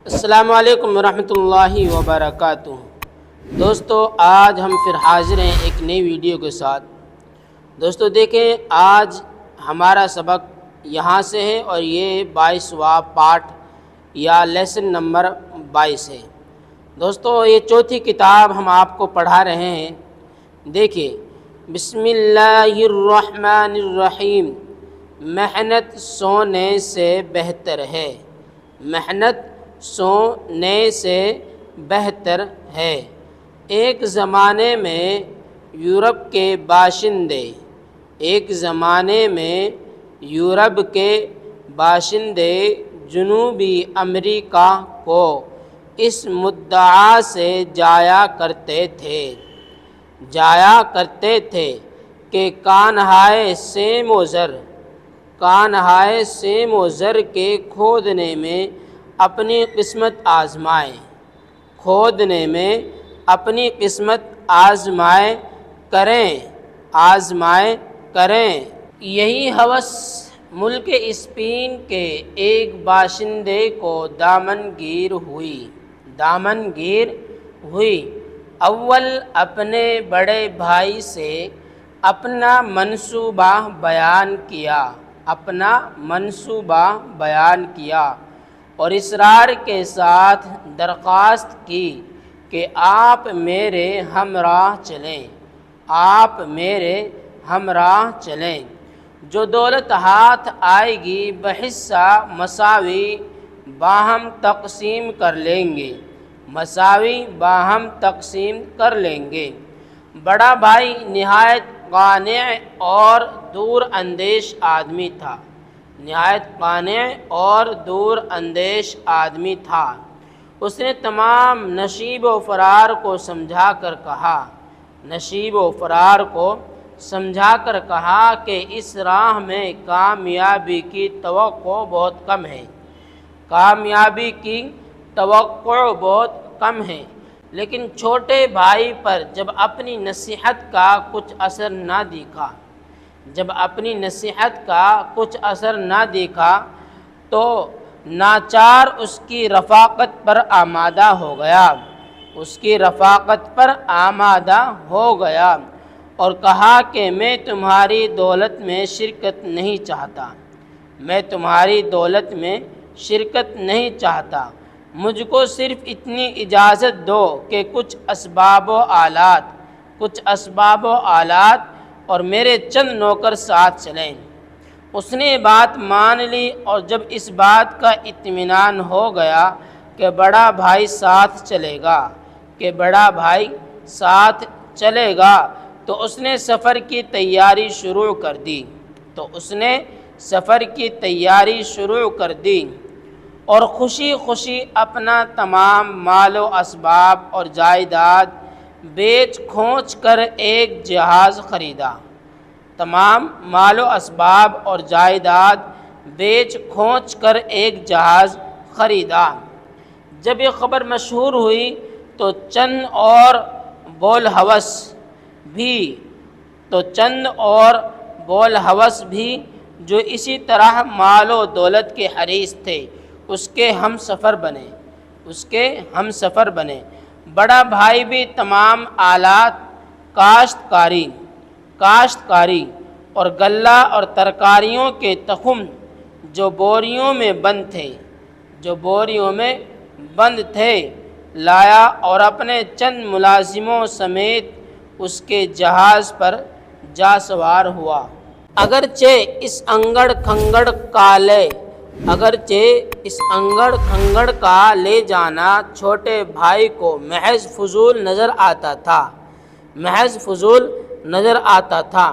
السلام علیکم ورحمۃ اللہ وبرکاتہ۔ دوستو، آج ہم پھر حاضر ہیں ایک نئی ویڈیو کے ساتھ۔ دوستو دیکھیں، آج ہمارا سبق یہاں سے ہے اور یہ 22واں پارٹ یا لیسن نمبر 22 ہے۔ دوستو، یہ چوتھی کتاب ہم آپ کو پڑھا رہے ہیں۔ دیکھیں، بسم اللہ الرحمن الرحیم۔ محنت سونے سے بہتر ہے۔ محنت سونے سے بہتر ہے۔ ایک زمانے میں یورپ کے باشندے جنوبی امریکہ کو اس مدعا سے جایا کرتے تھے کہ کانہائے سیم و زر کے کھودنے میں اپنی قسمت آزمائے کریں۔ یہی ہوس ملک اسپین کے ایک باشندے کو دامنگیر ہوئی۔ اول اپنے بڑے بھائی سے اپنا منصوبہ بیان کیا اور اصرار کے ساتھ درخواست کی کہ آپ میرے ہمراہ چلیں۔ جو دولت ہاتھ آئے گی بحصہ مساوی باہم تقسیم کر لیں گے۔ بڑا بھائی نہایت قانع اور دور اندیش آدمی تھا۔ اس نے تمام نشیب و فرار کو سمجھا کر کہا کہ اس راہ میں کامیابی کی توقع بہت کم ہے۔ لیکن چھوٹے بھائی پر جب اپنی نصیحت کا کچھ اثر نہ دیکھا تو ناچار اس کی رفاقت پر آمادہ ہو گیا اور کہا کہ میں تمہاری دولت میں شرکت نہیں چاہتا۔ مجھ کو صرف اتنی اجازت دو کہ کچھ اسباب و آلات اور میرے چند نوکر ساتھ چلیں۔ اس نے بات مان لی اور جب اس بات کا اطمینان ہو گیا کہ بڑا بھائی ساتھ چلے گا تو اس نے سفر کی تیاری شروع کر دی اور خوشی خوشی اپنا تمام مال و اسباب اور جائیداد بیچ کھوچ کر ایک جہاز خریدا۔ جب یہ خبر مشہور ہوئی تو چند اور بول ہوس بھی جو اسی طرح مال و دولت کے حریص تھے اس کے ہم سفر بنے۔ بڑا بھائی بھی تمام آلات کاشتکاری اور غلہ اور ترکاریوں کے تخم جو بوریوں میں بند تھے لایا اور اپنے چند ملازموں سمیت اس کے جہاز پر جا سوار ہوا۔ اگرچہ اس انگڑ کھنگڑ کا لے جانا چھوٹے بھائی کو محض فضول نظر آتا تھا،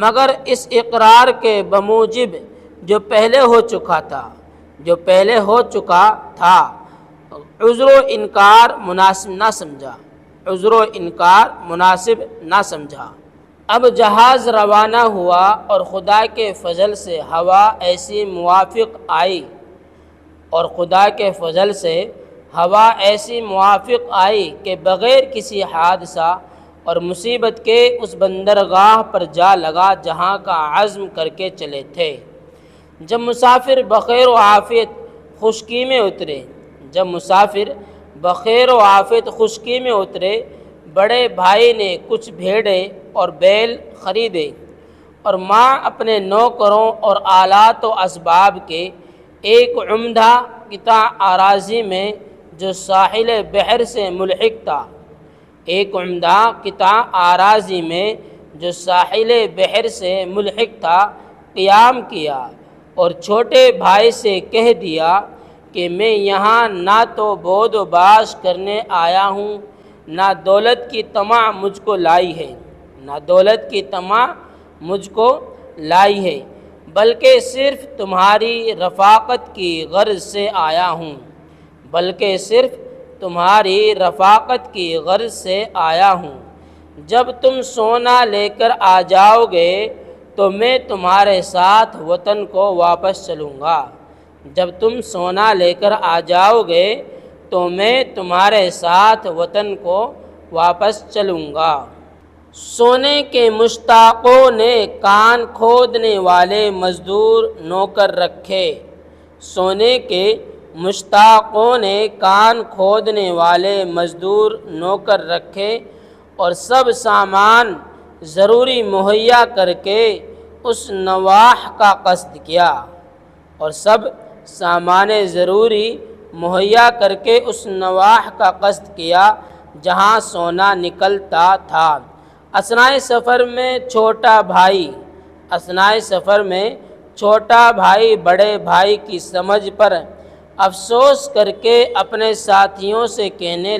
مگر اس اقرار کے بموجب جو پہلے ہو چکا تھا عذر و انکار مناسب نہ سمجھا۔ اب جہاز روانہ ہوا اور خدا کے فضل سے ہوا ایسی موافق آئی کہ بغیر کسی حادثہ اور مصیبت کے اس بندرگاہ پر جا لگا جہاں کا عزم کر کے چلے تھے۔ جب مسافر بخیر و عافیت خشکی میں اترے، جب مسافر بخیر و عافیت خشکی میں اترے، بڑے بھائی نے کچھ بھیڑیں اور بیل خریدے اور ماں اپنے نوکروں اور آلات و اسباب کے ایک عمدہ قطع اراضی میں جو ساحل بحر سے ملحق تھا، ایک عمدہ قطع اراضی میں جو ساحل بحر سے ملحق تھا قیام کیا، اور چھوٹے بھائی سے کہہ دیا کہ میں یہاں نہ تو بود و باش کرنے آیا ہوں، نہ دولت کی طمع مجھ کو لائی ہے، نہ دولت کی طمع مجھ کو لائی ہے، بلکہ صرف تمہاری رفاقت کی غرض سے آیا ہوں، بلکہ صرف تمہاری رفاقت کی غرض سے آیا ہوں۔ جب تم سونا لے کر آ جاؤ گے تو میں تمہارے ساتھ وطن کو واپس چلوں گا، جب تم سونا لے کر آ جاؤ گے تو میں تمہارے ساتھ وطن کو واپس چلوں گا۔ سونے کے مشتاقوں نے کان کھودنے والے مزدور نوکر رکھے، سونے کے مشتاقوں نے کان کھودنے والے مزدور نوکر رکھے اور سب سامان ضروری مہیا کر کے اس نواح کا قصد کیا، اور سب سامان ضروری مہیا کر کے اس نواح کا قصد کیا جہاں سونا نکلتا تھا۔ اثنائے سفر میں چھوٹا بھائی بڑے بھائی کی سمجھ پر افسوس کر کے اپنے ساتھیوں سے کہنے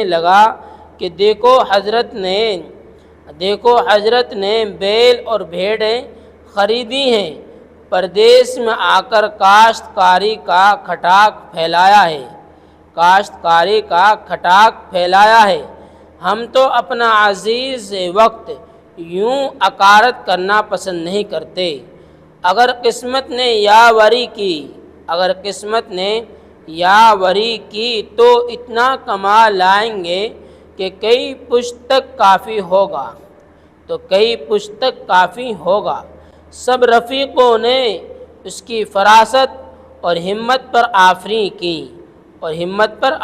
لگا کہ دیکھو حضرت نے بیل اور بھیڑیں خریدی ہیں، پردیس میں آ کر کاشتکاری کا کھٹاک پھیلایا ہے، ہم تو اپنا عزیز وقت یوں عکارت کرنا پسند نہیں کرتے۔ اگر قسمت نے یاوری کی تو اتنا کما لائیں گے کہ کئی پشت تک کافی ہوگا۔ سب رفیقوں نے اس کی فراست اور ہمت پر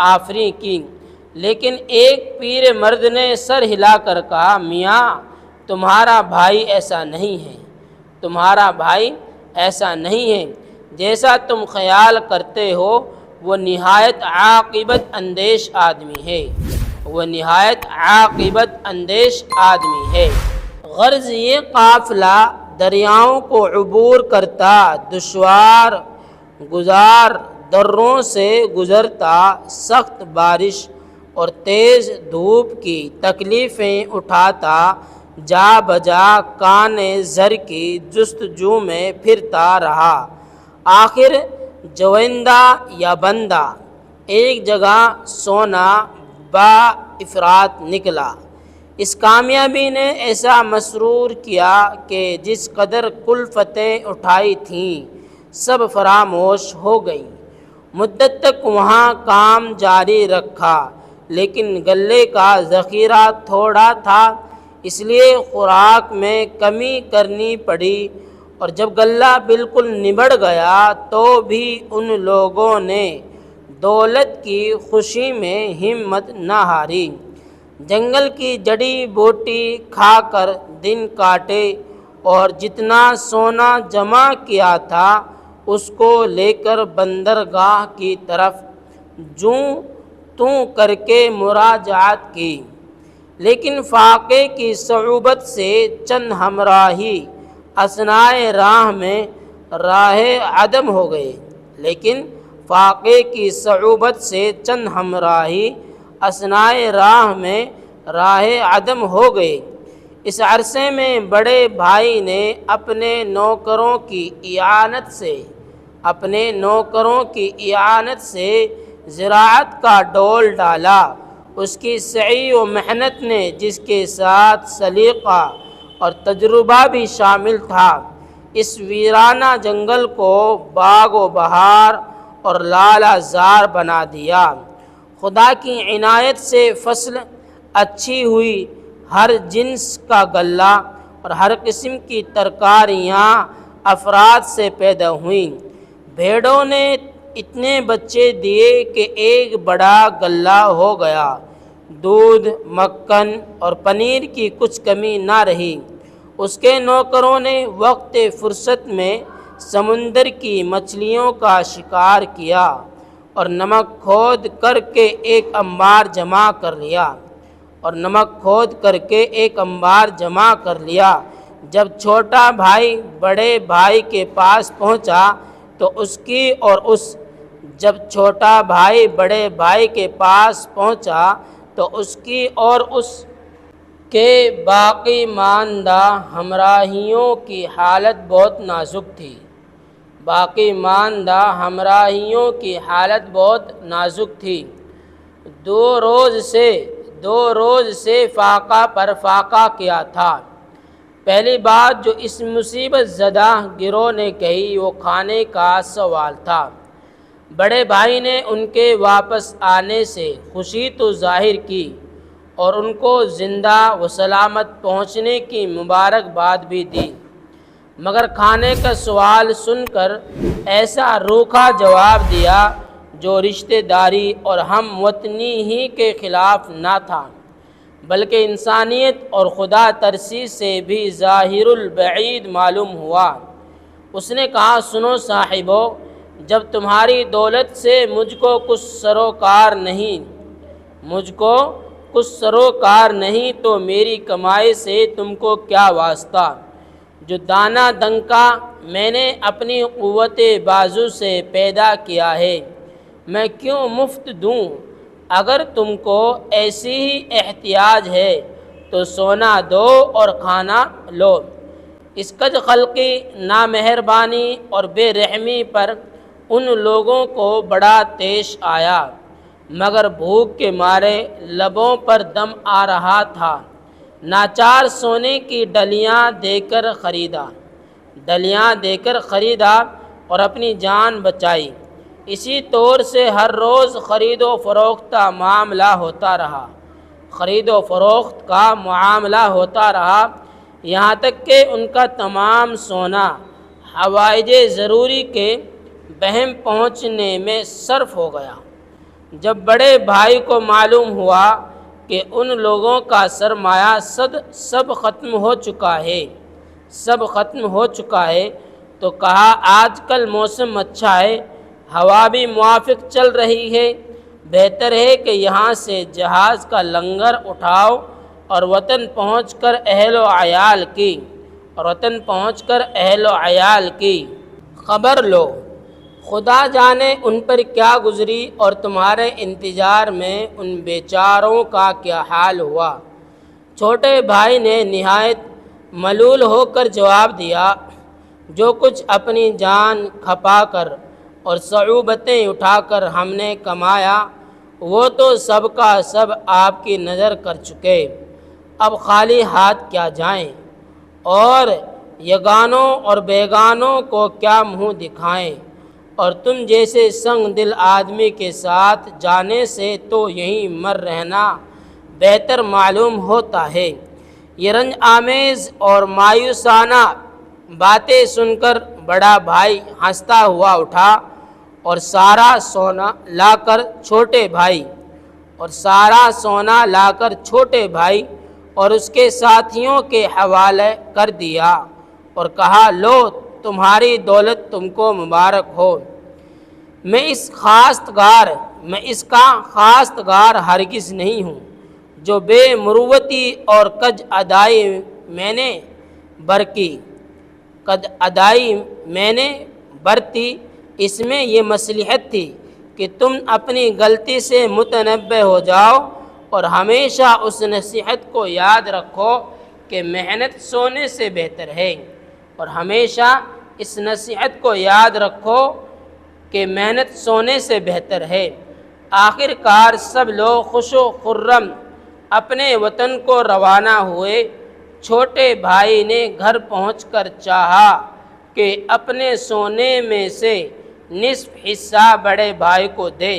آفرین کی، لیکن ایک پیر مرد نے سر ہلا کر کہا، میاں تمہارا بھائی ایسا نہیں ہے جیسا تم خیال کرتے ہو، وہ نہایت عاقبت اندیش آدمی ہے۔ غرض یہ قافلہ دریاؤں کو عبور کرتا، دشوار گزار دروں سے گزرتا، سخت بارش اور تیز دھوپ کی تکلیفیں اٹھاتا، جا بجا کانے زر کی جستجو میں پھرتا رہا، آخر جویندہ یا بندہ ایک جگہ سونا با افراط نکلا۔ اس کامیابی نے ایسا مسرور کیا کہ جس قدر کلفتیں اٹھائی تھیں سب فراموش ہو گئیں۔ مدت تک وہاں کام جاری رکھا، لیکن غلے کا ذخیرہ تھوڑا تھا، اس لیے خوراک میں کمی کرنی پڑی، اور جب غلہ بالکل نبڑ گیا تو بھی ان لوگوں نے دولت کی خوشی میں ہمت نہ ہاری، جنگل کی جڑی بوٹی کھا کر دن کاٹے اور جتنا سونا جمع کیا تھا اس کو لے کر بندرگاہ کی طرف جوں توں کر کے مراجعت کی، لیکن فاقے کی صعوبت سے چند ہمراہی اثنائے راہ میں راہ عدم ہو گئے۔ اس عرصے میں بڑے بھائی نے اپنے نوکروں کی اعانت سے زراعت کا ڈول ڈالا۔ اس کی سعی و محنت نے، جس کے ساتھ سلیقہ اور تجربہ بھی شامل تھا، اس ویرانہ جنگل کو باغ و بہار اور لالا زار بنا دیا۔ خدا کی عنایت سے فصل اچھی ہوئی، ہر جنس کا غلہ اور ہر قسم کی ترکاریاں افراد سے پیدا ہوئیں۔ بھیڑوں نے اتنے بچے دیے کہ ایک بڑا غلہ ہو گیا، دودھ، مکھن اور پنیر کی کچھ کمی نہ رہی۔ اس کے نوکروں نے وقت فرصت میں سمندر کی مچھلیوں کا شکار کیا اور نمک کھود کر کے ایک انبار جمع کر لیا۔ جب چھوٹا بھائی بڑے بھائی کے پاس پہنچا تو اس کی اور اس کے باقی ماندہ ہمراہیوں کی حالت بہت نازک تھی۔ دو روز سے فاقہ پر فاقہ کیا تھا۔ پہلی بات جو اس مصیبت زدہ گروہ نے کہی وہ کھانے کا سوال تھا۔ بڑے بھائی نے ان کے واپس آنے سے خوشی تو ظاہر کی اور ان کو زندہ و سلامت پہنچنے کی مبارکباد بھی دی، مگر کھانے کا سوال سن کر ایسا روکھا جواب دیا جو رشتہ داری اور ہم وطنی ہی کے خلاف نہ تھا، بلکہ انسانیت اور خدا ترسی سے بھی ظاہر البعید معلوم ہوا۔ اس نے کہا، سنو صاحبو، جب تمہاری دولت سے مجھ کو کچھ سروکار نہیں تو میری کمائی سے تم کو کیا واسطہ؟ جو دانہ دنکا میں نے اپنی قوت بازو سے پیدا کیا ہے میں کیوں مفت دوں؟ اگر تم کو ایسی ہی احتیاج ہے تو سونا دو اور کھانا لو۔ اس کج خلقی نامہربانی اور بے رحمی پر ان لوگوں کو بڑا طیش آیا، مگر بھوک کے مارے لبوں پر دم آ رہا تھا۔ ناچار سونے کی ڈلیاں دے کر خریدا اور اپنی جان بچائی۔ اسی طور سے ہر روز خرید و فروخت کا معاملہ ہوتا رہا، یہاں تک کہ ان کا تمام سونا حوائج ضروری کے بہم پہنچنے میں صرف ہو گیا۔ جب بڑے بھائی کو معلوم ہوا کہ ان لوگوں کا سرمایہ سب ختم ہو چکا ہے تو کہا، آج کل موسم اچھا ہے، ہوا بھی موافق چل رہی ہے، بہتر ہے کہ یہاں سے جہاز کا لنگر اٹھاؤ اور وطن پہنچ کر اہل و عیال کی خبر لو۔ خدا جانے ان پر کیا گزری اور تمہارے انتظار میں ان بیچاروں کا کیا حال ہوا۔ چھوٹے بھائی نے نہایت ملول ہو کر جواب دیا، جو کچھ اپنی جان کھپا کر اور صعوبتیں اٹھا کر ہم نے کمایا وہ تو سب کا سب آپ کی نظر کر چکے، اب خالی ہاتھ کیا جائیں اور یگانوں اور بیگانوں کو کیا منہ دکھائیں، اور تم جیسے سنگ دل آدمی کے ساتھ جانے سے تو یہیں مر رہنا بہتر معلوم ہوتا ہے۔ یہ رنج آمیز اور مایوسانہ باتیں سن کر بڑا بھائی ہنستا ہوا اٹھا اور سارا سونا لا کر چھوٹے بھائی اور اس کے ساتھیوں کے حوالے کر دیا اور کہا، لو تمہاری دولت تم کو مبارک ہو۔ میں اس کا خواستگار ہرگز نہیں ہوں۔ جو بے مروتی اور کج ادائی میں نے برتی، اس میں یہ مصلحت تھی کہ تم اپنی غلطی سے متنبہ ہو جاؤ اور ہمیشہ اس نصیحت کو یاد رکھو کہ محنت سونے سے بہتر ہے، آخر کار سب لوگ خوش و خرم اپنے وطن کو روانہ ہوئے۔ چھوٹے بھائی نے گھر پہنچ کر چاہا کہ اپنے سونے میں سے نصف حصہ بڑے بھائی کو دے،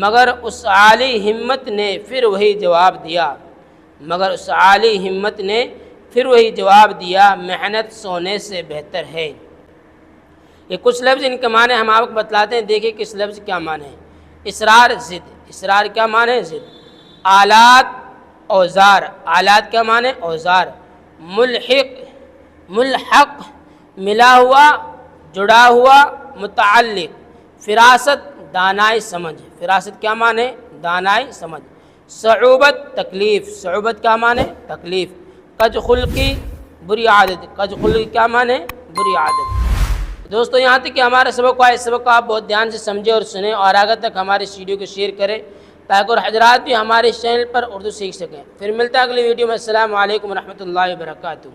مگر اس عالی ہمت نے پھر وہی جواب دیا، محنت سونے سے بہتر ہے۔ یہ کچھ لفظ ان کے معنی ہم آپ کو بتلاتے ہیں، دیکھیں کس لفظ کیا معنی ہے۔ اسرار ضد، اسرار کیا معنی ہے؟ ضد۔ آلات اوزار، آلات کیا معنی؟ اوزار۔ ملحق، ملحق ملا ہوا، جڑا ہوا، متعلق۔ فراست دانائی سمجھ، فراست کیا معنی؟ دانائی سمجھ۔ صعوبت تکلیف، صعوبت کیا معنی؟ تکلیف۔ کج خلقی بری عادت، کج خلقی کیا معنی؟ بری عادت۔ دوستو یہاں تک کہ ہمارا سبق ہے، اس سبق کو آپ بہت دھیان سے سمجھیں اور سنیں اور آگے تک ہمارے اس ویڈیو کو شیئر کریں تاکہ اور حضرات بھی ہمارے اس چینل پر اردو سیکھ سکیں۔ پھر ملتا ہے اگلی ویڈیو میں۔ السلام علیکم ورحمۃ اللہ وبرکاتہ۔